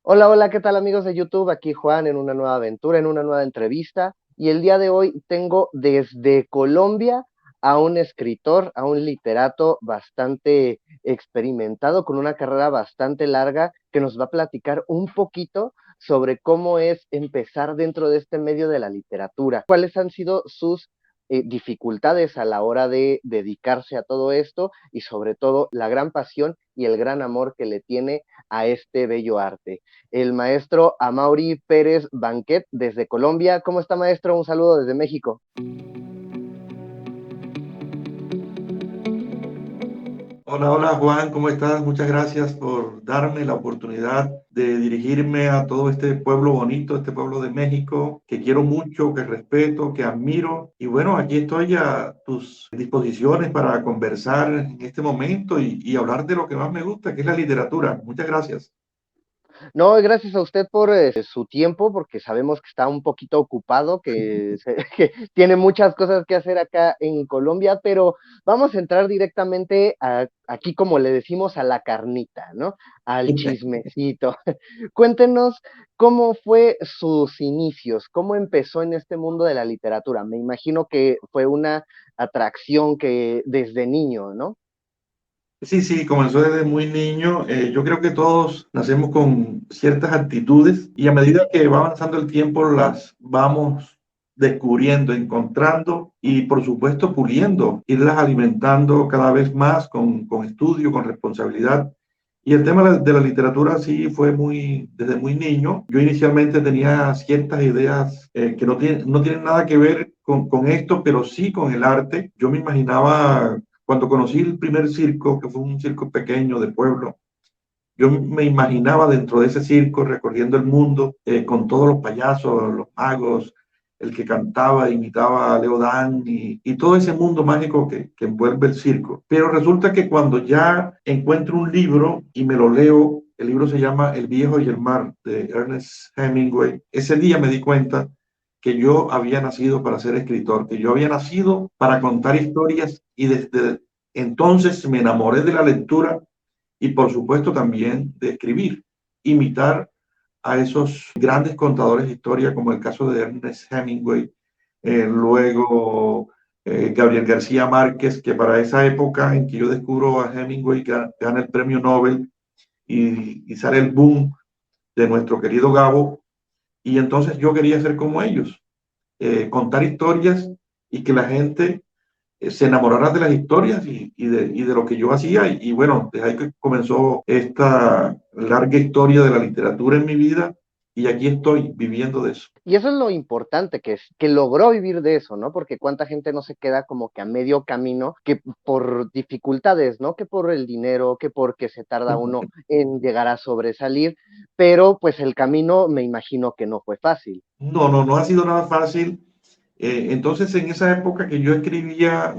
Hola, hola, ¿qué tal amigos de YouTube? Aquí Juan en una nueva aventura, en una nueva entrevista. Y el día de hoy tengo desde Colombia a un escritor, a un literato bastante experimentado, con una carrera bastante larga, que nos va a platicar un poquito sobre cómo es empezar dentro de este medio de la literatura, cuáles han sido sus dificultades a la hora de dedicarse a todo esto y sobre todo la gran pasión y el gran amor que le tiene a este bello arte, el maestro Amaury Pérez Banquet desde Colombia. ¿Cómo está, maestro? Un saludo desde México. Hola, hola Juan, ¿cómo estás? Muchas gracias por darme la oportunidad de dirigirme a todo este pueblo bonito, este pueblo de México, que quiero mucho, que respeto, que admiro. Y bueno, aquí estoy a tus disposiciones para conversar en este momento y hablar de lo que más me gusta, que es la literatura. Muchas gracias. No, gracias a usted por su tiempo, porque sabemos que está un poquito ocupado, que tiene muchas cosas que hacer acá en Colombia, pero vamos a entrar directamente aquí, como le decimos, a la carnita, ¿no? Al chismecito. Cuéntenos cómo fue sus inicios, cómo empezó en este mundo de la literatura. Me imagino que fue una atracción que desde niño, ¿no? Sí, sí, comenzó desde muy niño. Yo creo que todos nacemos con ciertas actitudes y a medida que va avanzando el tiempo las vamos descubriendo, encontrando y por supuesto puliendo, irlas alimentando cada vez más con estudio, con responsabilidad. Y el tema de la literatura sí fue desde muy niño. Yo inicialmente tenía ciertas ideas que no tienen nada que ver con esto, pero sí con el arte. Yo me imaginaba cuando conocí el primer circo, que fue un circo pequeño de pueblo, yo me imaginaba dentro de ese circo recorriendo el mundo con todos los payasos, los magos, el que cantaba, imitaba a Leo Dan y todo ese mundo mágico que envuelve el circo. Pero resulta que cuando ya encuentro un libro y me lo leo, el libro se llama El viejo y el mar de Ernest Hemingway, ese día me di cuenta que yo había nacido para ser escritor, que yo había nacido para contar historias y desde entonces me enamoré de la lectura y por supuesto también de escribir, imitar a esos grandes contadores de historia como el caso de Ernest Hemingway, luego Gabriel García Márquez, que para esa época en que yo descubro a Hemingway gana el premio Nobel y sale el boom de nuestro querido Gabo, y entonces yo quería ser como ellos, contar historias y que la gente se enamoraran de las historias y de lo que yo hacía. Y bueno, desde ahí que comenzó esta larga historia de la literatura en mi vida y aquí estoy viviendo de eso. Y eso es lo importante, que logró vivir de eso, ¿no? Porque cuánta gente no se queda como que a medio camino, que por dificultades, ¿no? Que por el dinero, que porque se tarda uno en llegar a sobresalir, pero pues el camino me imagino que no fue fácil. No, no, no ha sido nada fácil. Entonces, en esa época que yo escribía,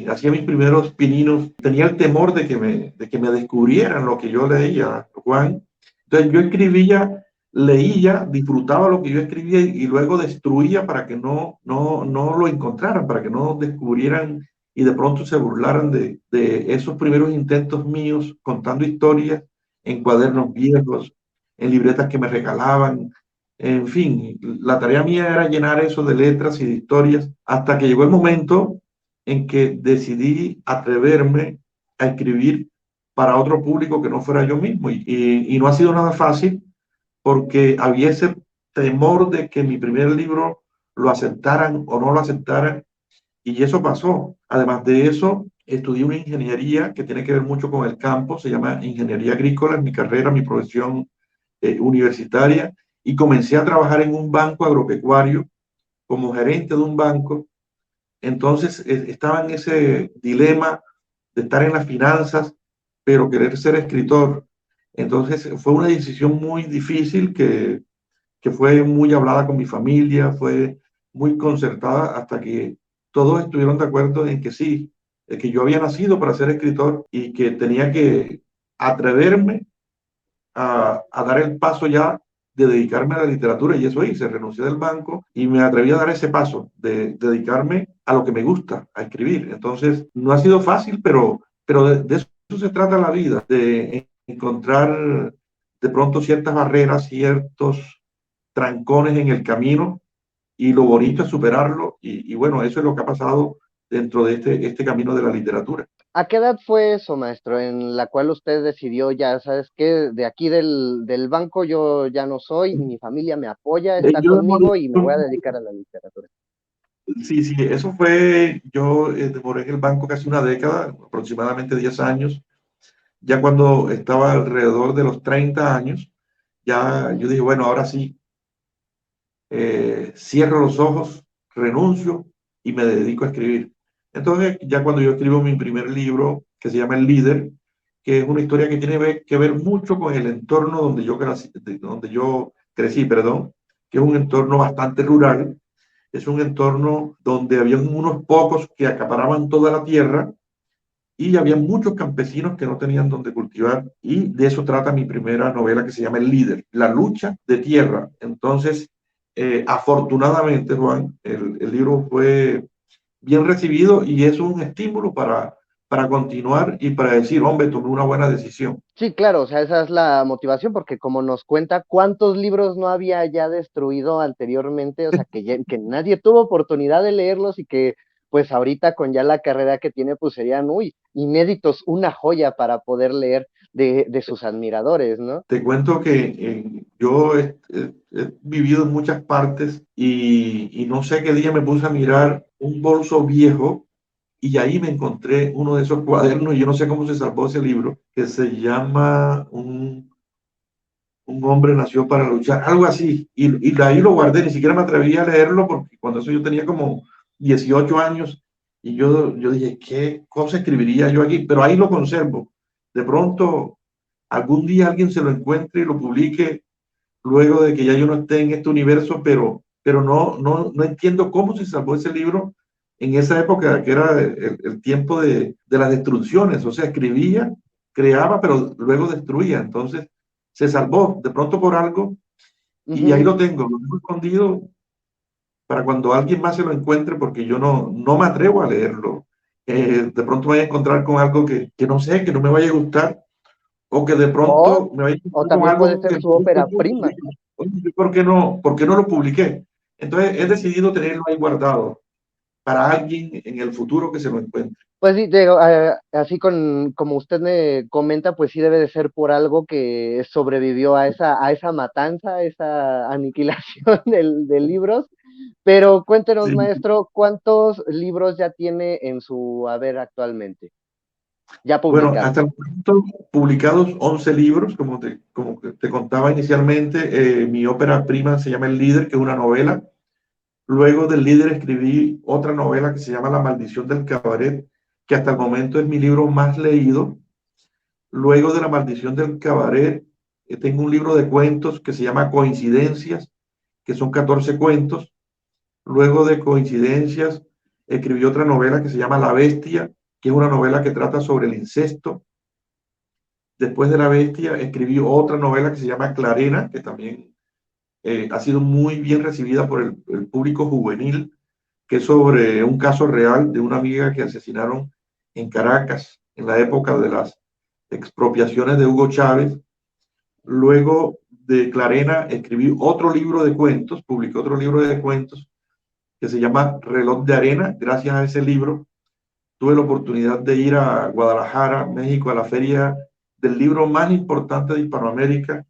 hacía mis primeros pininos, tenía el temor de que me descubrieran lo que yo leía, Juan. Entonces, yo escribía, leía, disfrutaba lo que yo escribía y luego destruía para que no lo encontraran, para que no descubrieran y de pronto se burlaran de esos primeros intentos míos contando historias en cuadernos viejos, en libretas que me regalaban. En fin, la tarea mía era llenar eso de letras y de historias hasta que llegó el momento en que decidí atreverme a escribir para otro público que no fuera yo mismo. Y no ha sido nada fácil porque había ese temor de que mi primer libro lo aceptaran o no lo aceptaran. Y eso pasó. Además de eso, estudié una ingeniería que tiene que ver mucho con el campo, se llama ingeniería agrícola, en mi carrera, mi profesión universitaria, y comencé a trabajar en un banco agropecuario como gerente de un banco. Entonces estaba en ese dilema de estar en las finanzas, pero querer ser escritor. Entonces fue una decisión muy difícil que fue muy hablada con mi familia, fue muy concertada hasta que todos estuvieron de acuerdo en que sí, que yo había nacido para ser escritor y que tenía que atreverme a dar el paso ya de dedicarme a la literatura y eso hice, renuncié del banco y me atreví a dar ese paso de dedicarme a lo que me gusta, a escribir. Entonces, no ha sido fácil, pero de eso se trata la vida, de encontrar de pronto ciertas barreras, ciertos trancones en el camino, y lo bonito es superarlo, y bueno, eso es lo que ha pasado dentro de este camino de la literatura. ¿A qué edad fue eso, maestro, en la cual usted decidió, ya sabes qué, de aquí del banco yo ya no soy, mi familia me apoya, está Yo demoré, conmigo y me voy a dedicar a la literatura? sí, sí, eso fue, yo demoré en el banco casi una década, aproximadamente 10 años. Ya cuando estaba alrededor de los 30 años, ya yo dije, bueno, ahora sí, cierro los ojos, renuncio y me dedico a escribir. Entonces, ya cuando yo escribo mi primer libro, que se llama El Líder, que es una historia que tiene que ver mucho con el entorno donde yo crecí, perdón, que es un entorno bastante rural, es un entorno donde había unos pocos que acaparaban toda la tierra y había muchos campesinos que no tenían donde cultivar, y de eso trata mi primera novela, que se llama El Líder, la lucha de tierra. Entonces, afortunadamente, Juan, el libro fue bien recibido y es un estímulo para continuar y para decir, hombre, tomé una buena decisión. Sí, claro, o sea, esa es la motivación, porque como nos cuenta cuántos libros no había ya destruido anteriormente, o sea, que nadie tuvo oportunidad de leerlos y que pues ahorita con ya la carrera que tiene, pues serían, uy, inéditos, una joya para poder leer de sus admiradores, ¿no? Te cuento que yo he vivido en muchas partes, y no sé qué día me puse a mirar un bolso viejo y ahí me encontré uno de esos cuadernos, y yo no sé cómo se salvó ese libro, que se llama Un hombre nació para luchar, algo así. Y ahí lo guardé, ni siquiera me atreví a leerlo porque cuando eso yo tenía como 18 años, y yo dije, ¿qué cosa escribiría yo aquí? Pero ahí lo conservo. De pronto, algún día alguien se lo encuentre y lo publique luego de que ya yo no esté en este universo, pero no entiendo cómo se salvó ese libro en esa época, que era el tiempo de las destrucciones. O sea, escribía, creaba, pero luego destruía. Entonces, se salvó de pronto por algo, y ahí Ujú. lo tengo escondido para cuando alguien más se lo encuentre, porque yo no me atrevo a leerlo. De pronto me voy a encontrar con algo que no sé, que no me vaya a gustar, o que de O, pronto me vaya a o encontrar con también puede algo ser que su ópera prima. oye, por qué no lo publiqué? Entonces he decidido tenerlo ahí guardado para alguien en el futuro que se lo encuentre. Pues sí, digo, así como usted me comenta, pues sí debe de ser por algo que sobrevivió a esa matanza, a esa aniquilación de libros. Pero cuéntenos, Sí. maestro, ¿cuántos libros ya tiene en su haber actualmente? Ya Bueno, publicados. hasta el momento publicados 11 libros, como te contaba inicialmente. Mi ópera prima se llama El Líder, que es una novela. Luego del Líder escribí otra novela que se llama La Maldición del Cabaret, que hasta el momento es mi libro más leído. Luego de La Maldición del Cabaret, tengo un libro de cuentos que se llama Coincidencias, que son 14 cuentos. Luego de Coincidencias, escribí otra novela que se llama La Bestia, que es una novela que trata sobre el incesto. Después de La Bestia, escribí otra novela que se llama Clarena, que también ha sido muy bien recibida por el público juvenil, que es sobre un caso real de una amiga que asesinaron en Caracas en la época de las expropiaciones de Hugo Chávez. Luego de Clarena escribí otro libro de cuentos, publiqué otro libro de cuentos que se llama Reloj de Arena. Gracias a ese libro tuve la oportunidad de ir a Guadalajara, México, a la feria del libro más importante de Hispanoamérica.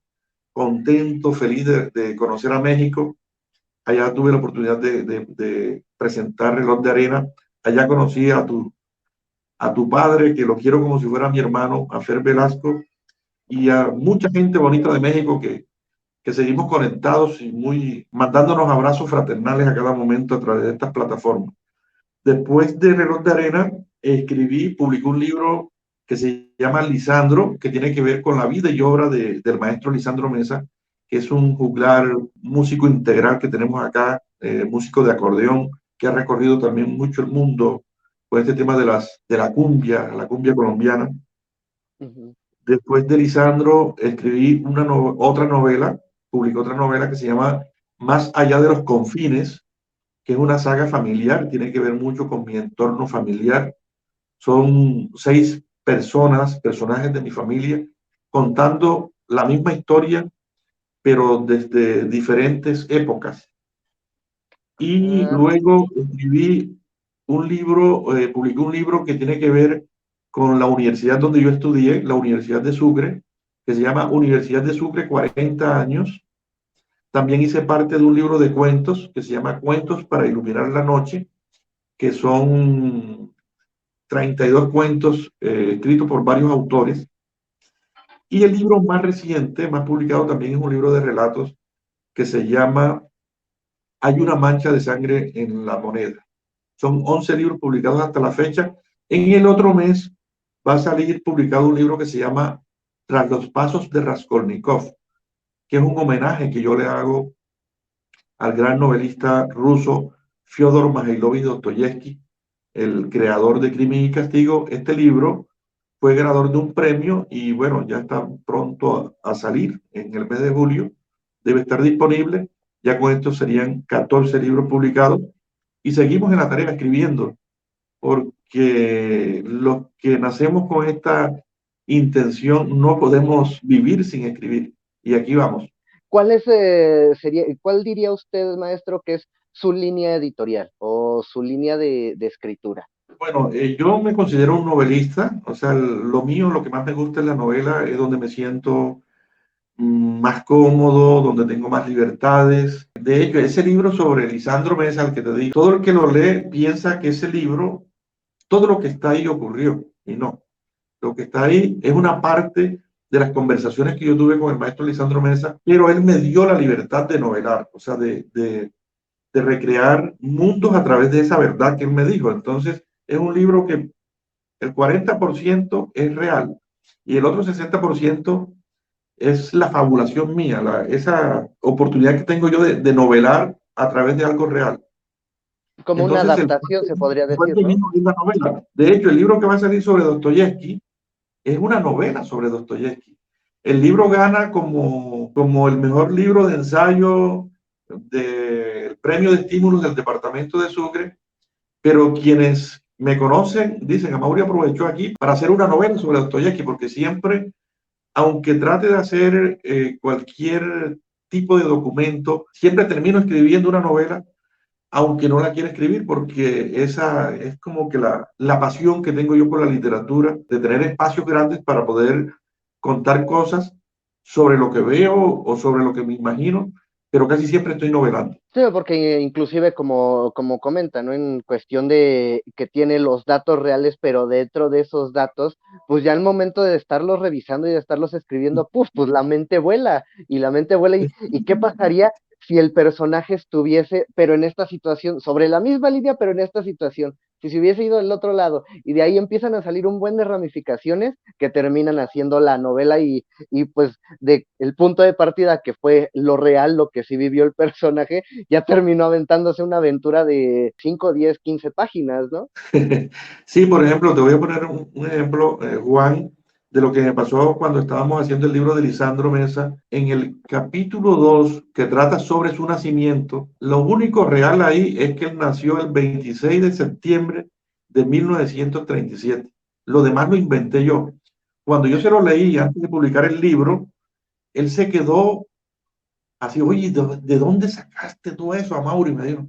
Contento, feliz de conocer a México. Allá tuve la oportunidad de presentar Reloj de Arena. Allá conocí a tu padre, que lo quiero como si fuera mi hermano, a Fer Velasco, y a mucha gente bonita de México que seguimos conectados y muy mandándonos abrazos fraternales a cada momento a través de estas plataformas. Después de Reloj de Arena, publicé un libro que se llama Lisandro, que tiene que ver con la vida y obra del maestro Lisandro Mesa, que es un juglar, músico integral que tenemos acá, músico de acordeón, que ha recorrido también mucho el mundo con este tema de la cumbia colombiana. Ujú. Después de Lisandro, escribí otra novela, publicó otra novela que se llama Más allá de los confines, que es una saga familiar, tiene que ver mucho con mi entorno familiar. Son 6 personas, personajes de mi familia, contando la misma historia, pero desde diferentes épocas. Y Ah, luego escribí un libro, publiqué un libro que tiene que ver con la universidad donde yo estudié, la Universidad de Sucre, que se llama Universidad de Sucre 40 años. También hice parte de un libro de cuentos que se llama Cuentos para iluminar la noche, que son 32 cuentos escritos por varios autores. Y el libro más reciente, más publicado también, es un libro de relatos que se llama Hay una mancha de sangre en la moneda. Son 11 libros publicados hasta la fecha. En el otro mes va a salir publicado un libro que se llama Tras los pasos de Raskolnikov, que es un homenaje que yo le hago al gran novelista ruso Fyodor Mikhailovich Dostoyevsky, el creador de Crimen y Castigo. Este libro fue ganador de un premio y bueno, ya está pronto a salir en el mes de julio. Debe estar disponible. Ya con esto serían 14 libros publicados y seguimos en la tarea escribiendo, porque los que nacemos con esta intención no podemos vivir sin escribir. Y aquí vamos. ¿Cuál diría usted, maestro, que es su línea editorial o su línea de escritura? Bueno, yo me considero un novelista, o sea, lo mío, lo que más me gusta es la novela, es donde me siento más cómodo, donde tengo más libertades. De hecho, ese libro sobre Lisandro Mesa, al que te digo, todo el que lo lee piensa que ese libro, todo lo que está ahí ocurrió, y no. Lo que está ahí es una parte de las conversaciones que yo tuve con el maestro Lisandro Mesa, pero él me dio la libertad de novelar, o sea, de recrear mundos a través de esa verdad que él me dijo. Entonces, es un libro que el 40% es real y el otro 60% es la fabulación mía, esa oportunidad que tengo yo de novelar a través de algo real. Como una Entonces, adaptación, se podría el decir, fuerte ¿no? mío es la novela. De hecho, el libro que va a salir sobre Dostoyevsky es una novela sobre Dostoyevsky. El libro gana como el mejor libro de ensayo del premio de estímulos del departamento de Sucre, pero quienes me conocen dicen, Amaury aprovechó aquí para hacer una novela sobre Dostoyevsky, porque siempre, aunque trate de hacer cualquier tipo de documento, siempre termino escribiendo una novela, aunque no la quiera escribir, porque esa es como que la pasión que tengo yo por la literatura, de tener espacios grandes para poder contar cosas sobre lo que veo o sobre lo que me imagino, pero casi siempre estoy novelando. Sí, porque inclusive como comenta, ¿no? En cuestión de que tiene los datos reales, pero dentro de esos datos, pues ya al momento de estarlos revisando y de estarlos escribiendo, pues la mente vuela, y la mente vuela, y ¿qué pasaría si el personaje estuviese, pero en esta situación, sobre la misma línea, pero en esta situación? Si se hubiese ido del otro lado, y de ahí empiezan a salir un buen de ramificaciones que terminan haciendo la novela y pues de el punto de partida que fue lo real, lo que sí vivió el personaje, ya terminó aventándose una aventura de 5, 10, 15 páginas, ¿no? Sí, por ejemplo, te voy a poner un ejemplo, Juan, de lo que me pasó cuando estábamos haciendo el libro de Lisandro Mesa. En el capítulo 2 que trata sobre su nacimiento, lo único real ahí es que él nació el 26 de septiembre de 1937. Lo demás lo inventé yo. Cuando yo se lo leí antes de publicar el libro, él se quedó así, oye, ¿de dónde sacaste todo eso, Amaury? Me dijo,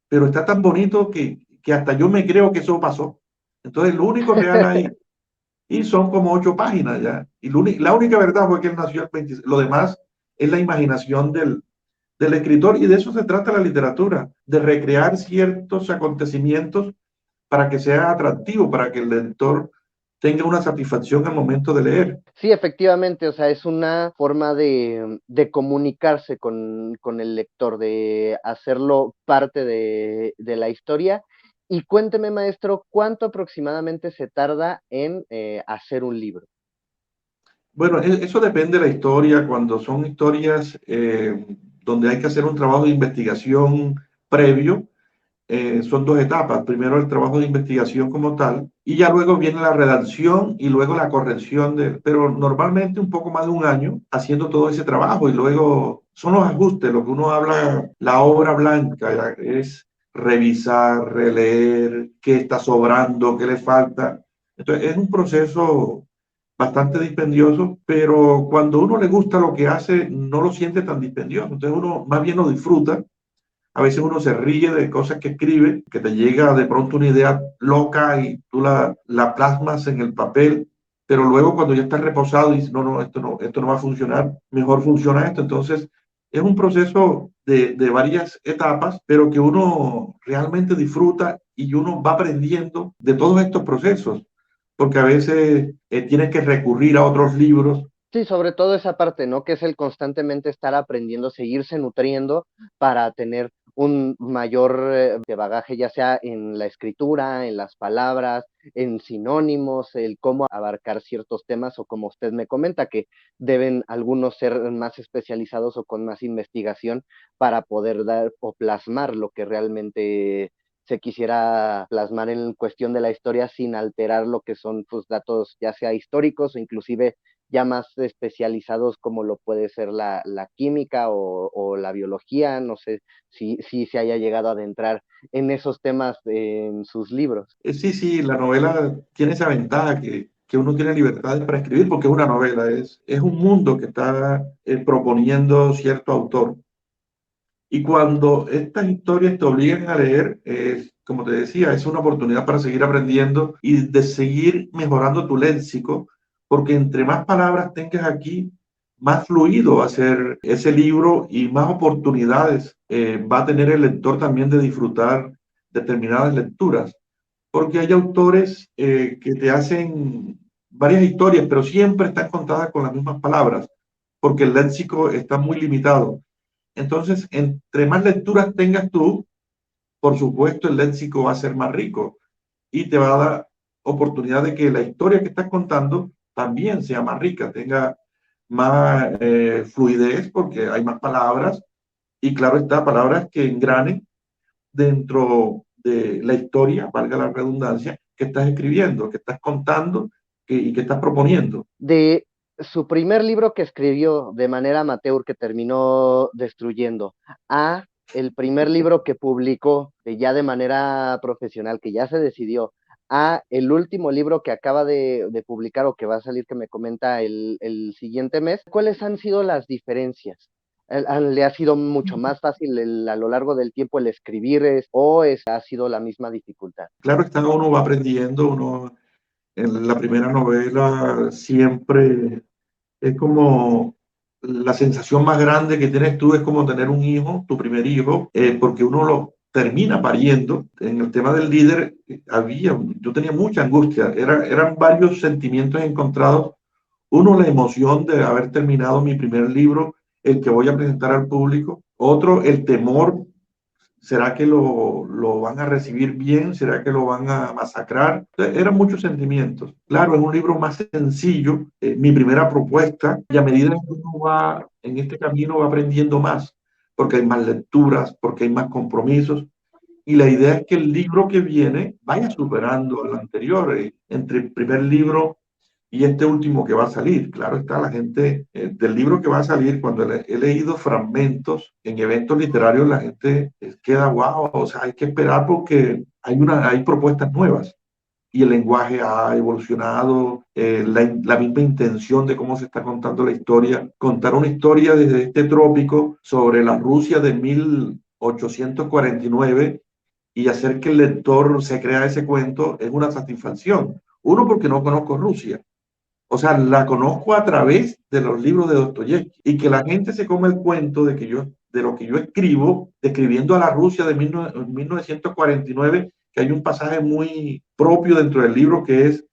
pero está tan bonito que hasta yo me creo que eso pasó. Entonces, lo único real ahí, y son como 8 páginas ya, y la única verdad fue que él nació el 26, lo demás es la imaginación del escritor, y de eso se trata la literatura, de recrear ciertos acontecimientos para que sea atractivo, para que el lector tenga una satisfacción al momento de leer. Sí, efectivamente, o sea, es una forma de comunicarse con el lector, de hacerlo parte de la historia. Y cuénteme, maestro, ¿cuánto aproximadamente se tarda en hacer un libro? Bueno, eso depende de la historia. Cuando son historias donde hay que hacer un trabajo de investigación previo, son 2 etapas. Primero el trabajo de investigación como tal, y ya luego viene la redacción y luego la corrección pero normalmente un poco más de un año haciendo todo ese trabajo, y luego son los ajustes, lo que uno habla, la obra blanca, ya, es revisar, releer, qué está sobrando, qué le falta. Entonces es un proceso bastante dispendioso, pero cuando uno le gusta lo que hace, no lo siente tan dispendioso. Entonces uno más bien lo disfruta. A veces uno se ríe de cosas que escribe, que te llega de pronto una idea loca y tú la plasmas en el papel, pero luego cuando ya estás reposado dices, esto no va a funcionar, mejor funciona esto. Entonces es un proceso de varias etapas, pero que uno realmente disfruta y uno va aprendiendo de todos estos procesos, porque a veces tienes que recurrir a otros libros. Sí, sobre todo esa parte, ¿no? Que es el constantemente estar aprendiendo, seguirse nutriendo para tener un mayor de bagaje, ya sea en la escritura, en las palabras, en sinónimos, el cómo abarcar ciertos temas o como usted me comenta, que deben algunos ser más especializados o con más investigación para poder dar o plasmar lo que realmente se quisiera plasmar en cuestión de la historia sin alterar lo que son sus datos, ya sea históricos o inclusive ya más especializados como lo puede ser la química o la biología, no sé si se haya llegado a adentrar en esos temas en sus libros. Sí, sí, la novela tiene esa ventaja que uno tiene libertades para escribir porque es una novela, es un mundo que está proponiendo cierto autor. Y cuando estas historias te obligan a leer, como te decía, es una oportunidad para seguir aprendiendo y de seguir mejorando tu léxico, porque entre más palabras tengas aquí, más fluido va a ser ese libro y más oportunidades va a tener el lector también de disfrutar determinadas lecturas, porque hay autores que te hacen varias historias, pero siempre están contadas con las mismas palabras, porque el léxico está muy limitado. Entonces, entre más lecturas tengas tú, por supuesto, el léxico va a ser más rico y te va a dar oportunidad de que la historia que estás contando también sea más rica, tenga más fluidez, porque hay más palabras y claro está, palabras que engranen dentro de la historia, valga la redundancia, que estás escribiendo, que estás contando y que estás proponiendo. De su primer libro que escribió de manera amateur que terminó destruyendo, a el primer libro que publicó ya de manera profesional, que ya se decidió, a el último libro que acaba de publicar o que va a salir, que me comenta el siguiente mes, ¿cuáles han sido las diferencias? ¿Le ha sido mucho más fácil a lo largo del tiempo el escribir ha sido la misma dificultad? Claro está, uno va aprendiendo, uno en la primera novela siempre es como la sensación más grande que tienes tú es como tener un hijo, tu primer hijo, porque uno lo termina pariendo. En el tema del líder yo tenía mucha angustia, eran varios sentimientos encontrados. Uno, la emoción de haber terminado mi primer libro, el que voy a presentar al público. Otro, el temor. ¿Será que lo van a recibir bien? ¿Será que lo van a masacrar? Eran muchos sentimientos. Claro, es un libro más sencillo, mi primera propuesta, y a medida que uno va en este camino va aprendiendo más, porque hay más lecturas, porque hay más compromisos, y la idea es que el libro que viene vaya superando al anterior, entre el primer libro y este último que va a salir. Claro está, la gente del libro que va a salir, cuando he leído fragmentos en eventos literarios, la gente queda wow, o sea, hay que esperar porque hay propuestas nuevas y el lenguaje ha evolucionado, la misma intención de cómo se está contando la historia, contar una historia desde este trópico sobre la Rusia de 1849 y hacer que el lector se crea ese cuento es una satisfacción. Uno, porque no conozco Rusia, o sea, la conozco a través de los libros de Dostoyevsky y que la gente se come el cuento de lo que yo escribo, describiendo a la Rusia de 1949, que hay un pasaje muy propio dentro del libro que es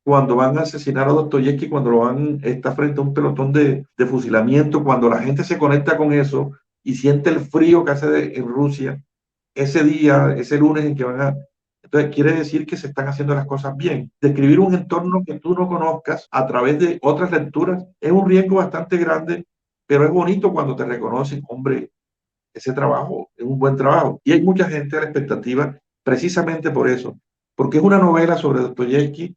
cuando van a asesinar a Dostoyevsky, cuando está frente a un pelotón de fusilamiento, cuando la gente se conecta con eso y siente el frío que hace en Rusia, ese día, ese lunes en que van a... Entonces, quiere decir que se están haciendo las cosas bien. Describir un entorno que tú no conozcas a través de otras lecturas es un riesgo bastante grande, pero es bonito cuando te reconocen, hombre, ese trabajo es un buen trabajo. Y hay mucha gente a la expectativa precisamente por eso, porque es una novela sobre Dostoyevsky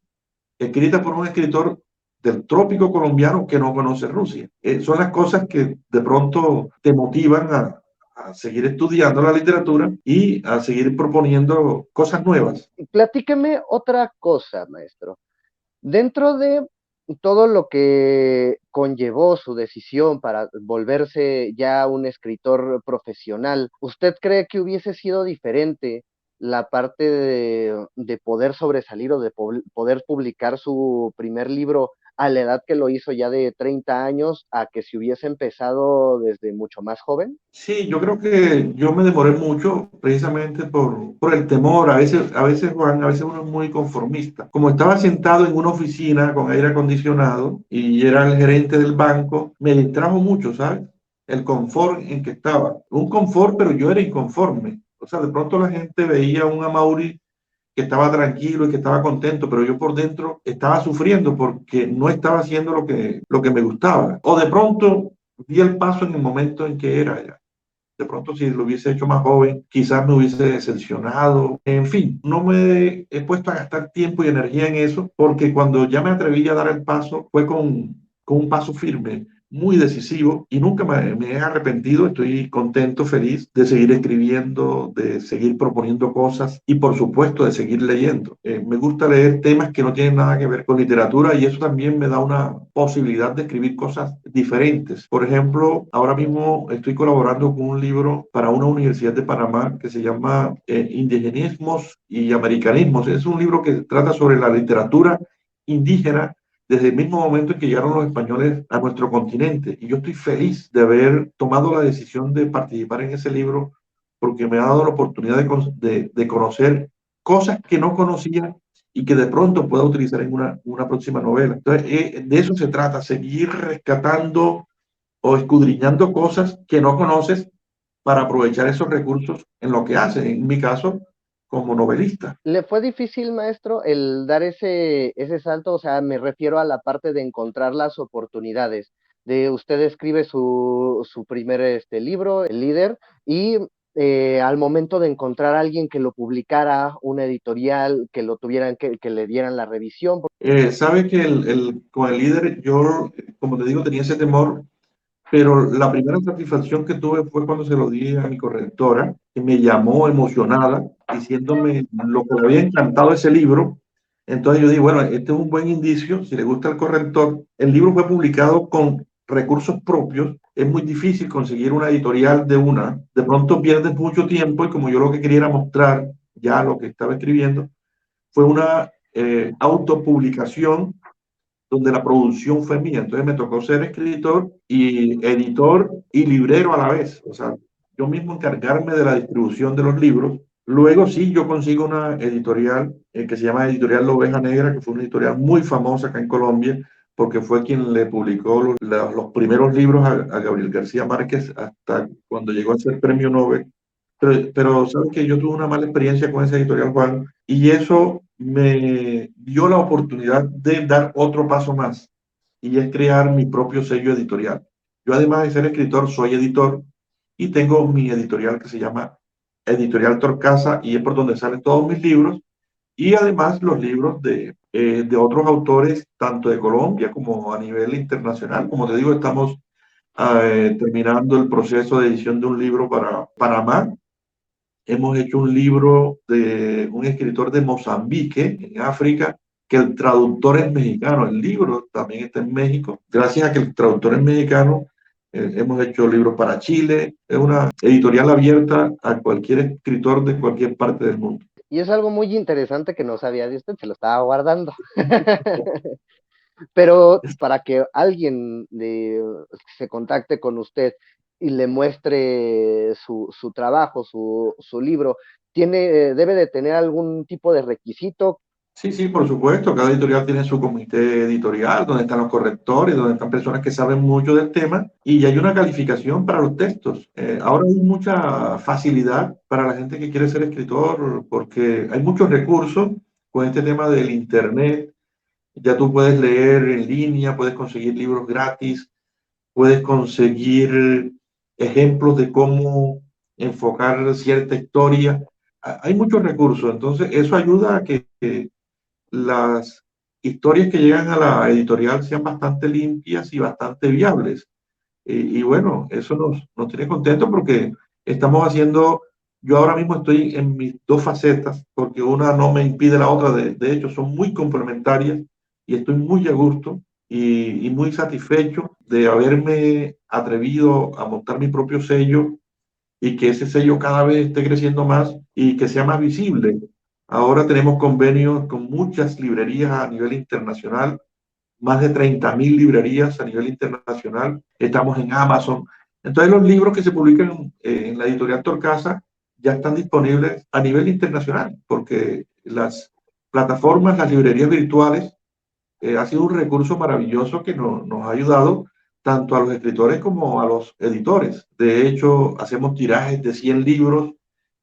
escrita por un escritor del trópico colombiano que no conoce Rusia. Son las cosas que de pronto te motivan a seguir estudiando la literatura y a seguir proponiendo cosas nuevas. Platíqueme otra cosa, maestro. Dentro de todo lo que conllevó su decisión para volverse ya un escritor profesional, ¿usted cree que hubiese sido diferente la parte de poder sobresalir o de poder publicar su primer libro a la edad que lo hizo ya de 30 años a que si hubiese empezado desde mucho más joven? Sí, yo creo que yo me demoré mucho precisamente por el temor. A veces, Juan, a veces uno es muy conformista. Como estaba sentado en una oficina con aire acondicionado y era el gerente del banco, me distrajo mucho, ¿sabes? El confort en que estaba. Un confort, pero yo era inconforme. O sea, de pronto la gente veía a un Amaury que estaba tranquilo y que estaba contento, pero yo por dentro estaba sufriendo porque no estaba haciendo lo que me gustaba. O de pronto di el paso en el momento en que era ya. De pronto, si lo hubiese hecho más joven, quizás me hubiese decepcionado. En fin, no me he puesto a gastar tiempo y energía en eso, porque cuando ya me atreví a dar el paso, fue con un paso firme, muy decisivo, y nunca me he arrepentido. Estoy contento, feliz de seguir escribiendo, de seguir proponiendo cosas y, por supuesto, de seguir leyendo. Me gusta leer temas que no tienen nada que ver con literatura y eso también me da una posibilidad de escribir cosas diferentes. Por ejemplo, ahora mismo estoy colaborando con un libro para una universidad de Panamá que se llama Indigenismos y Americanismos. Es un libro que trata sobre la literatura indígena desde el mismo momento en que llegaron los españoles a nuestro continente. Y yo estoy feliz de haber tomado la decisión de participar en ese libro porque me ha dado la oportunidad de conocer cosas que no conocía y que de pronto pueda utilizar en una próxima novela. Entonces, de eso se trata, seguir rescatando o escudriñando cosas que no conoces para aprovechar esos recursos en lo que haces, en mi caso, como novelista. ¿Le fue difícil, maestro, el dar ese salto? O sea, me refiero a la parte de encontrar las oportunidades. De usted escribe su primer libro, El Líder, y al momento de encontrar a alguien que lo publicara, una editorial, que lo tuvieran, que le dieran la revisión. Sabe que con el líder, yo, como te digo, tenía ese temor, pero la primera satisfacción que tuve fue cuando se lo di a mi correctora, que me llamó emocionada, diciéndome lo que le había encantado ese libro. Entonces yo dije, bueno, este es un buen indicio, si le gusta al corrector. El libro fue publicado con recursos propios. Es muy difícil conseguir una editorial de una. De pronto pierdes mucho tiempo y como yo lo que quería era mostrar ya lo que estaba escribiendo, fue una autopublicación donde la producción fue mía. Entonces me tocó ser escritor y editor y librero a la vez. O sea, yo mismo encargarme de la distribución de los libros. Luego sí, yo consigo una editorial que se llama Editorial La Oveja Negra, que fue una editorial muy famosa acá en Colombia, porque fue quien le publicó los primeros libros a Gabriel García Márquez hasta cuando llegó a ser premio Nobel. Pero sabes que yo tuve una mala experiencia con esa editorial, Juan, y eso me dio la oportunidad de dar otro paso más, y es crear mi propio sello editorial. Yo además de ser escritor, soy editor y tengo mi editorial que se llama Editorial Torcasa y es por donde salen todos mis libros y además los libros de otros autores, tanto de Colombia como a nivel internacional. Como te digo, estamos terminando el proceso de edición de un libro para Panamá. Hemos hecho un libro de un escritor de Mozambique, en África, que el traductor es mexicano. El libro también está en México. Gracias a que el traductor es mexicano, hemos hecho libros para Chile. Es una editorial abierta a cualquier escritor de cualquier parte del mundo. Y es algo muy interesante que no sabía de usted, se lo estaba guardando. Pero para que alguien se contacte con usted y le muestre su trabajo, su libro, debe de tener algún tipo de requisito. Sí, sí, por supuesto. Cada editorial tiene su comité editorial, donde están los correctores, donde están personas que saben mucho del tema, y hay una calificación para los textos. Ahora hay mucha facilidad para la gente que quiere ser escritor, porque hay muchos recursos con este tema del Internet. Ya tú puedes leer en línea, puedes conseguir libros gratis, puedes conseguir ejemplos de cómo enfocar cierta historia. Hay muchos recursos, entonces eso ayuda a que las historias que llegan a la editorial sean bastante limpias y bastante viables. Y bueno, eso nos tiene contentos porque estamos haciendo, yo ahora mismo estoy en mis dos facetas, porque una no me impide la otra, de hecho son muy complementarias y estoy muy a gusto. y muy satisfecho de haberme atrevido a montar mi propio sello y que ese sello cada vez esté creciendo más y que sea más visible. Ahora tenemos convenios con muchas librerías a nivel internacional, más de 30.000 librerías a nivel internacional. Estamos en Amazon. Entonces los libros que se publican en la editorial Torcasa ya están disponibles a nivel internacional, porque las plataformas, las librerías virtuales, ha sido un recurso maravilloso que nos ha ayudado tanto a los escritores como a los editores. De hecho, hacemos tirajes de 100 libros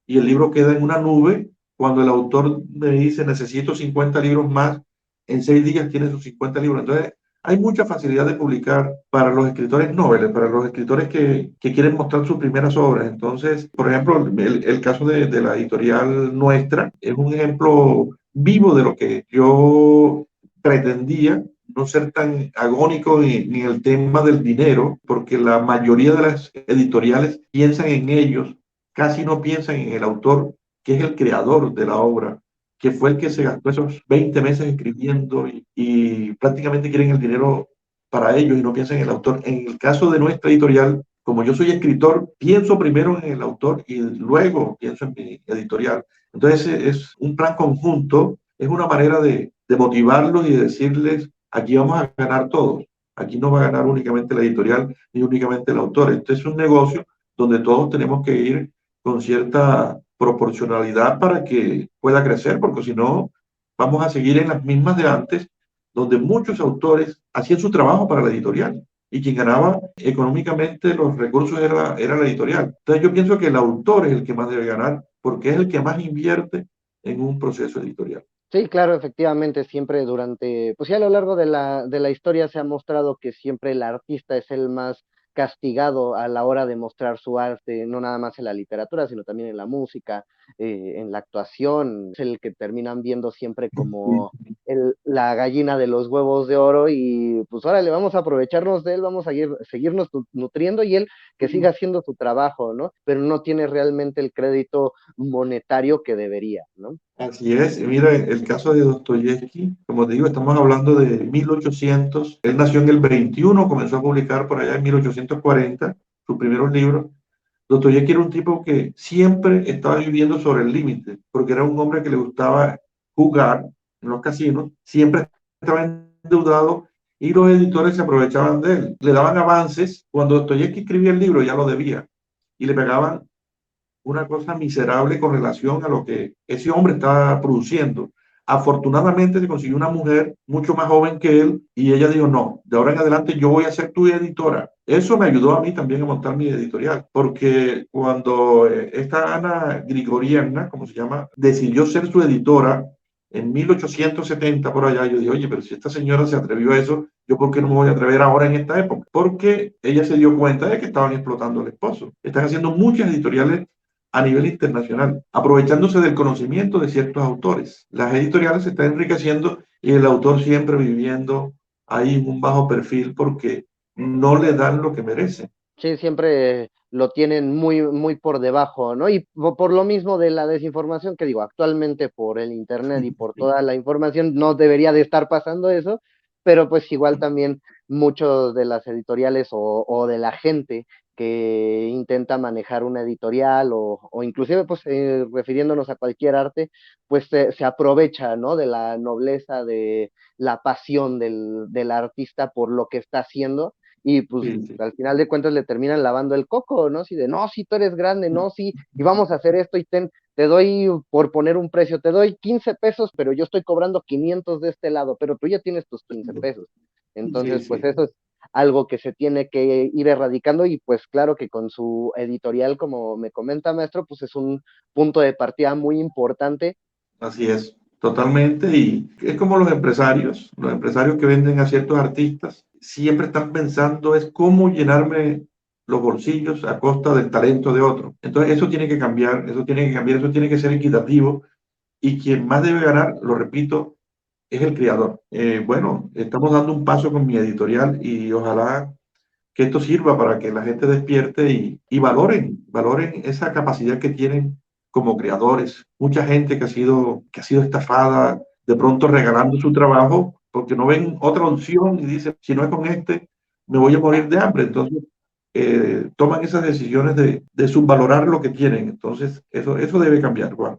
y el libro queda en una nube. Cuando el autor me dice necesito 50 libros más, en 6 días tiene sus 50 libros. Entonces, hay mucha facilidad de publicar para los escritores noveles, para los escritores que quieren mostrar sus primeras obras. Entonces, por ejemplo, el caso de la editorial nuestra es un ejemplo vivo de lo que yo pretendía, no ser tan agónico ni en el tema del dinero, porque la mayoría de las editoriales piensan en ellos, casi no piensan en el autor, que es el creador de la obra, que fue el que se gastó esos 20 meses escribiendo y prácticamente quieren el dinero para ellos y no piensan en el autor. En el caso de nuestra editorial, como yo soy escritor, pienso primero en el autor y luego pienso en mi editorial. Entonces es un plan conjunto, es una manera de motivarlos y de decirles, aquí vamos a ganar todos. Aquí no va a ganar únicamente la editorial ni únicamente el autor. Este es un negocio donde todos tenemos que ir con cierta proporcionalidad para que pueda crecer, porque si no, vamos a seguir en las mismas de antes, donde muchos autores hacían su trabajo para la editorial y quien ganaba económicamente los recursos era la editorial. Entonces yo pienso que el autor es el que más debe ganar porque es el que más invierte en un proceso editorial. Sí, claro, efectivamente, siempre durante, pues ya a lo largo de la historia se ha mostrado que siempre el artista es el más castigado a la hora de mostrar su arte, no nada más en la literatura, sino también en la música, en la actuación, es el que terminan viendo siempre como la gallina de los huevos de oro y pues órale, vamos a aprovecharnos de él, vamos a seguirnos nutriendo y él que siga haciendo su trabajo, ¿no? Pero no tiene realmente el crédito monetario que debería, ¿no? Así es, mira, el caso de Dostoyevsky, como te digo, estamos hablando de 1800, él nació en el 21, comenzó a publicar por allá en 1840 sus primeros libros. Dostoyevsky era un tipo que siempre estaba viviendo sobre el límite, porque era un hombre que le gustaba jugar en los casinos, siempre estaba endeudado y los editores se aprovechaban de él. Le daban avances, cuando Dostoyevsky escribía el libro ya lo debía y le pegaban una cosa miserable con relación a lo que ese hombre estaba produciendo. Afortunadamente se consiguió una mujer mucho más joven que él y ella dijo, no, de ahora en adelante yo voy a ser tu editora. Eso me ayudó a mí también a montar mi editorial, porque cuando esta Ana Grigorievna, como se llama, decidió ser su editora en 1870 por allá, yo dije, oye, pero si esta señora se atrevió a eso, ¿yo por qué no me voy a atrever ahora en esta época? Porque ella se dio cuenta de que estaban explotando al esposo. Están haciendo muchas editoriales a nivel internacional, aprovechándose del conocimiento de ciertos autores. Las editoriales se están enriqueciendo y el autor siempre viviendo ahí en un bajo perfil porque no le dan lo que merece. Sí, siempre lo tienen muy, muy por debajo, ¿no? Y por lo mismo de la desinformación, que digo, actualmente por el internet y por toda la información no debería de estar pasando eso, pero pues igual también muchos de las editoriales o de la gente que intenta manejar una editorial o inclusive pues refiriéndonos a cualquier arte, pues se aprovecha, ¿no? De la nobleza, de la pasión del artista por lo que está haciendo y pues Sí, sí. al final de cuentas le terminan lavando el coco, ¿no? Si de, no, sí, tú eres grande, no, sí, y vamos a hacer esto y te doy, por poner un precio, te doy 15 pesos, pero yo estoy cobrando 500 de este lado, pero tú ya tienes tus 15 pesos. Sí, Entonces, pues sí. eso es algo que se tiene que ir erradicando y pues claro que con su editorial, como me comenta maestro, pues es un punto de partida muy importante. Así es, totalmente. Y es como los empresarios que venden a ciertos artistas, siempre están pensando es cómo llenarme los bolsillos a costa del talento de otro. Entonces eso tiene que cambiar, eso tiene que cambiar, eso tiene que ser equitativo. Y quien más debe ganar, lo repito, es el creador. Bueno, estamos dando un paso con mi editorial y ojalá que esto sirva para que la gente despierte y valoren esa capacidad que tienen como creadores. Mucha gente que ha sido estafada, de pronto regalando su trabajo porque no ven otra opción y dicen, si no es con este, me voy a morir de hambre. Entonces, toman esas decisiones de subvalorar lo que tienen. Entonces, eso debe cambiar, Juan.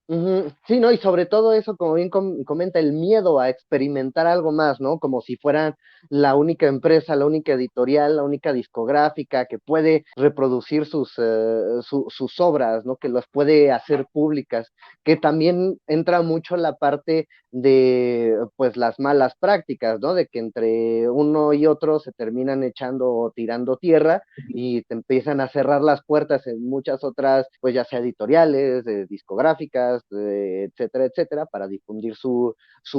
Ujú. Sí, ¿no? Y sobre todo eso, como bien comenta, el miedo a experimentar algo más, ¿no? Como si fueran la única empresa, la única editorial, la única discográfica que puede reproducir sus obras, ¿no? Que las puede hacer públicas, que también entra mucho la parte de, pues, las malas prácticas, ¿no? De que entre uno y otro se terminan echando o tirando tierra y te empiezan a cerrar las puertas en muchas otras, pues ya sea editoriales, discográficas, etcétera, etcétera, para difundir su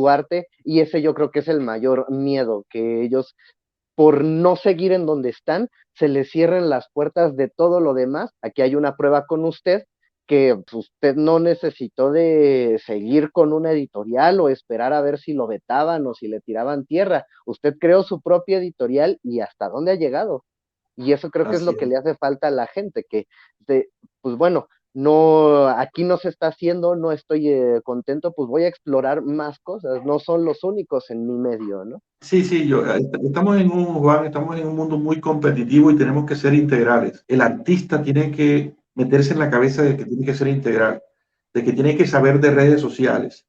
arte. Y ese yo creo que es el mayor miedo, que ellos, por no seguir en donde están, se les cierren las puertas de todo lo demás. Aquí hay una prueba con usted, que pues, usted no necesitó de seguir con una editorial o esperar a ver si lo vetaban o si le tiraban tierra. Usted creó su propia editorial y hasta dónde ha llegado. Y eso creo que es Así lo que es. le hace falta a la gente, que, pues bueno, no, aquí no se está haciendo, no estoy contento, pues voy a explorar más cosas, no son los únicos en mi medio, ¿no? Sí, sí, estamos en Juan, estamos en un mundo muy competitivo y tenemos que ser integrales. El artista tiene que meterse en la cabeza de que tiene que ser integral, de que tiene que saber de redes sociales,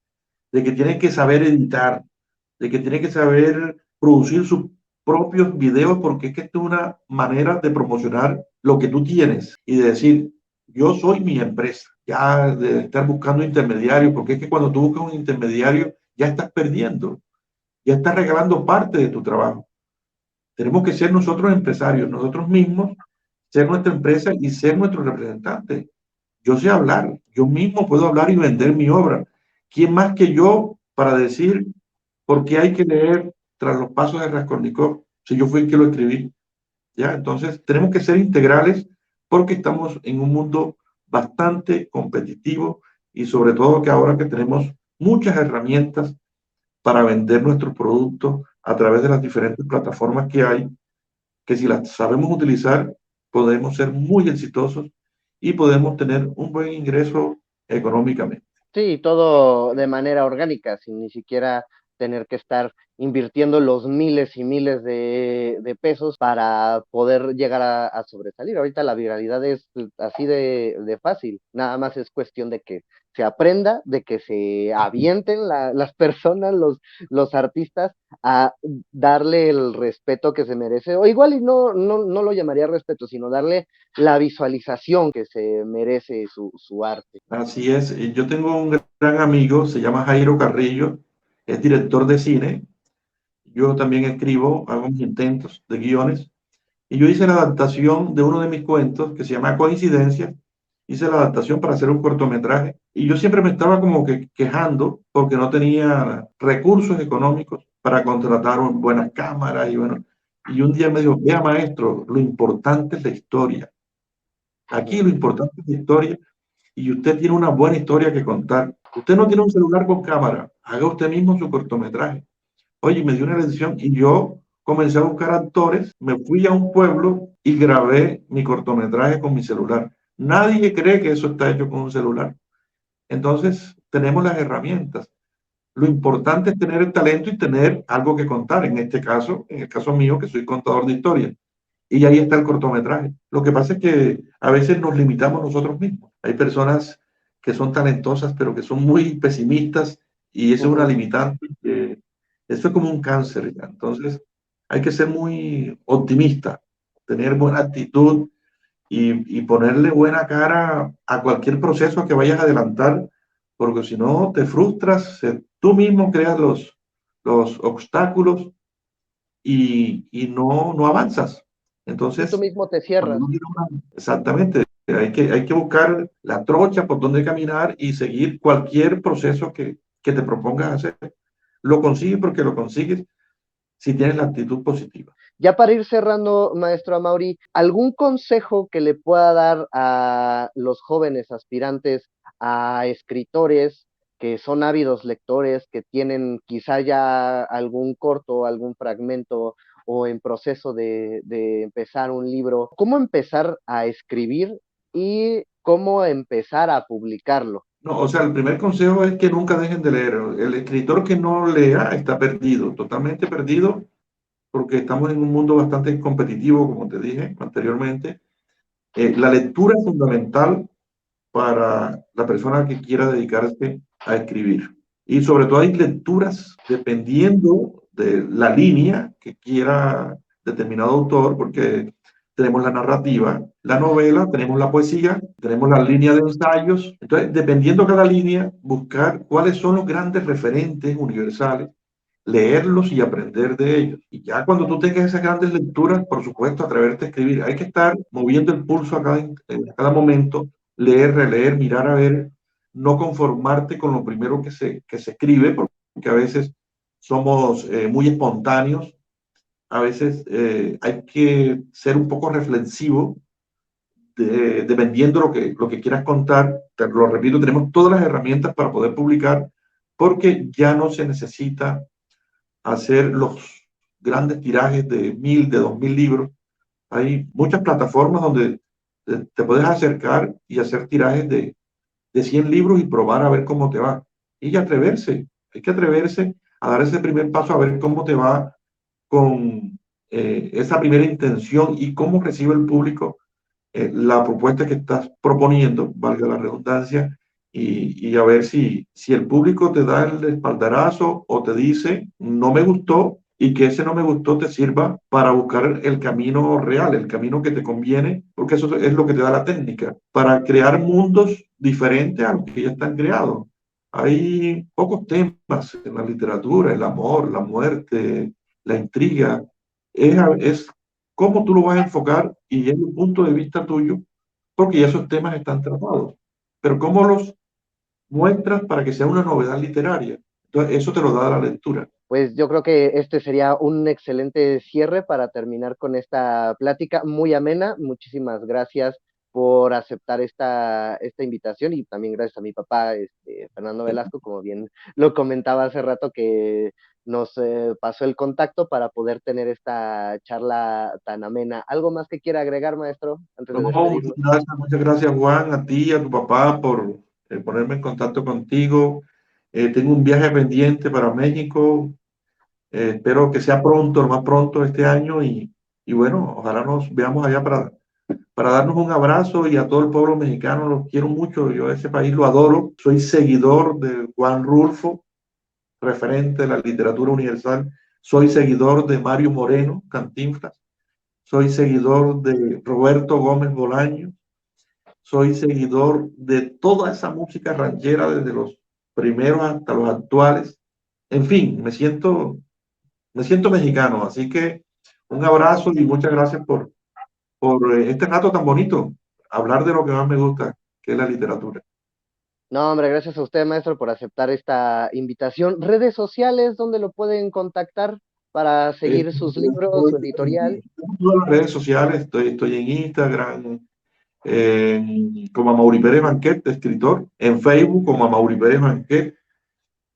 de que tiene que saber editar, de que tiene que saber producir sus propios videos, porque es que esto es una manera de promocionar lo que tú tienes y de decir, yo soy mi empresa, ya de estar buscando intermediarios, porque es que cuando tú buscas un intermediario, ya estás perdiendo, ya estás regalando parte de tu trabajo. Tenemos que ser nosotros empresarios, nosotros mismos, ser nuestra empresa y ser nuestro representante. Yo sé hablar, yo mismo puedo hablar y vender mi obra. ¿Quién más que yo para decir por qué hay que leer Tras los pasos de Raskolnikov si yo fui el que lo escribí? ¿Ya? Entonces, tenemos que ser integrales porque estamos en un mundo bastante competitivo y sobre todo que ahora que tenemos muchas herramientas para vender nuestros productos a través de las diferentes plataformas que hay, que si las sabemos utilizar, podemos ser muy exitosos y podemos tener un buen ingreso económicamente. Sí, todo de manera orgánica, sin ni siquiera tener que estar invirtiendo los miles y miles de pesos para poder llegar a sobresalir. Ahorita la viralidad es así de fácil, nada más es cuestión de que se aprenda, de que se avienten las personas, los artistas, a darle el respeto que se merece, o igual y no lo llamaría respeto, sino darle la visualización que se merece su arte. Así es, yo tengo un gran amigo, se llama Jairo Carrillo, es director de cine. Yo también escribo, hago mis intentos de guiones. Y yo hice la adaptación de uno de mis cuentos que se llama Coincidencia. Hice la adaptación para hacer un cortometraje. Y yo siempre me estaba como que quejando porque no tenía recursos económicos para contratar buenas cámaras. Y bueno, y un día me dijo, vea maestro, lo importante es la historia. Aquí Ujú. lo importante es la historia y usted tiene una buena historia que contar. Usted no tiene un celular con cámara, haga usted mismo su cortometraje. Oye, me dio una decisión y yo comencé a buscar actores, me fui a un pueblo y grabé mi cortometraje con mi celular. Nadie cree que eso está hecho con un celular. Entonces, tenemos las herramientas. Lo importante es tener el talento y tener algo que contar. En este caso, en el caso mío, que soy contador de historias. Y ahí está el cortometraje. Lo que pasa es que a veces nos limitamos nosotros mismos. Hay personas que son talentosas, pero que son muy pesimistas y eso es una Ujú. limitante. Eso es como un cáncer, ¿ya? Entonces, hay que ser muy optimista, tener buena actitud y ponerle buena cara a cualquier proceso que vayas a adelantar, porque si no te frustras, tú mismo creas los obstáculos y no avanzas. Y tú Entonces, mismo te cuando cierras. uno tiene exactamente, hay que buscar la trocha por donde caminar y seguir cualquier proceso que te propongas hacer. Lo consigues porque lo consigues si tienes la actitud positiva. Ya para ir cerrando, maestro Amauri, ¿algún consejo que le pueda dar a los jóvenes aspirantes a escritores que son ávidos lectores, que tienen quizá ya algún corto, algún fragmento o en proceso de empezar un libro? ¿Cómo empezar a escribir y cómo empezar a publicarlo? No, o sea, el primer consejo es que nunca dejen de leer. El escritor que no lea está perdido, totalmente perdido, porque estamos en un mundo bastante competitivo, como te dije anteriormente. La lectura es fundamental para la persona que quiera dedicarse a escribir. Y sobre todo hay lecturas dependiendo de la línea que quiera determinado autor, porque tenemos la narrativa, la novela, tenemos la poesía, tenemos la línea de ensayos. Entonces, dependiendo cada línea, buscar cuáles son los grandes referentes universales, leerlos y aprender de ellos. Y ya cuando tú tengas esas grandes lecturas, por supuesto, atreverte a escribir. Hay que estar moviendo el pulso a cada momento, leer, releer, mirar a ver, no conformarte con lo primero que se escribe, porque a veces somos muy espontáneos, a veces hay que ser un poco reflexivo, dependiendo lo que quieras contar. Te lo repito, tenemos todas las herramientas para poder publicar, porque ya no se necesita hacer los grandes tirajes de 1000, de 2000 libros. Hay muchas plataformas donde te puedes acercar y hacer tirajes de 100 libros y probar a ver cómo te va. Y atreverse, hay que atreverse a dar ese primer paso a ver cómo te va con esa primera intención y cómo recibe el público la propuesta que estás proponiendo, valga la redundancia, y a ver si el público te da el espaldarazo o te dice, no me gustó, y que ese no me gustó te sirva para buscar el camino real, el camino que te conviene, porque eso es lo que te da la técnica, para crear mundos diferentes a los que ya están creados. Hay pocos temas en la literatura, el amor, la muerte, la intriga. Es cómo tú lo vas a enfocar y es el punto de vista tuyo, porque ya esos temas están tratados. Pero cómo los muestras para que sea una novedad literaria. Entonces, eso te lo da la lectura. Pues yo creo que este sería un excelente cierre para terminar con esta plática muy amena. Muchísimas gracias por aceptar esta invitación y también gracias a mi papá, Fernando Velasco, como bien lo comentaba hace rato, que nos pasó el contacto para poder tener esta charla tan amena. ¿Algo más que quiera agregar, maestro, antes No, de despedirnos? muchas gracias Juan, a ti y a tu papá por ponerme en contacto contigo. Tengo un viaje pendiente para México. Espero que sea pronto, lo más pronto este año y bueno, ojalá nos veamos allá para darnos un abrazo y a todo el pueblo mexicano, los quiero mucho, yo a ese país lo adoro, soy seguidor de Juan Rulfo, referente de la literatura universal, soy seguidor de Mario Moreno, Cantinflas, soy seguidor de Roberto Gómez Bolaño, soy seguidor de toda esa música ranchera desde los primeros hasta los actuales, en fin, me siento mexicano, así que un abrazo y muchas gracias por este rato tan bonito, hablar de lo que más me gusta, que es la literatura. No, hombre, gracias a usted, maestro, por aceptar esta invitación. Redes sociales, ¿dónde lo pueden contactar para seguir sus libros, su editorial? En todas las redes sociales, estoy en Instagram, como Amaury Pérez Banquet, escritor, en Facebook como Amaury Pérez Banquet,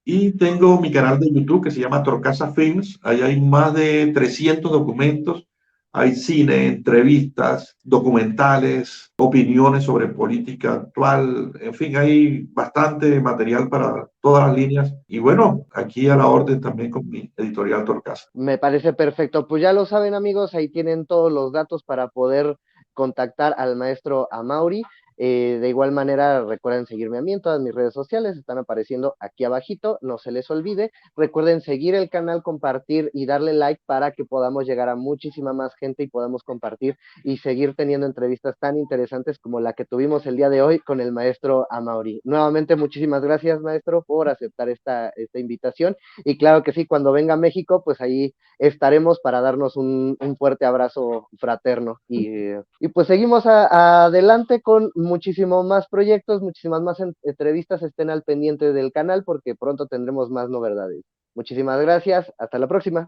y tengo mi canal de YouTube que se llama Torcasa Films. Ahí hay más de 300 documentos. Hay cine, entrevistas, documentales, opiniones sobre política actual. En fin, hay bastante material para todas las líneas. Y bueno, aquí a la orden también con mi editorial Torcasa. Me parece perfecto. Pues ya lo saben, amigos, ahí tienen todos los datos para poder contactar al maestro Amauri. De igual manera, recuerden seguirme a mí en todas mis redes sociales, están apareciendo aquí abajito, no se les olvide. Recuerden seguir el canal, compartir y darle like para que podamos llegar a muchísima más gente y podamos compartir y seguir teniendo entrevistas tan interesantes como la que tuvimos el día de hoy con el maestro Amauri. Nuevamente, muchísimas gracias, maestro, por aceptar esta invitación. Y claro que sí, cuando venga a México, pues ahí estaremos para darnos un fuerte abrazo fraterno. Y pues seguimos adelante con muchísimos más proyectos, muchísimas más entrevistas. Estén al pendiente del canal porque pronto tendremos más novedades. Muchísimas gracias. Hasta la próxima.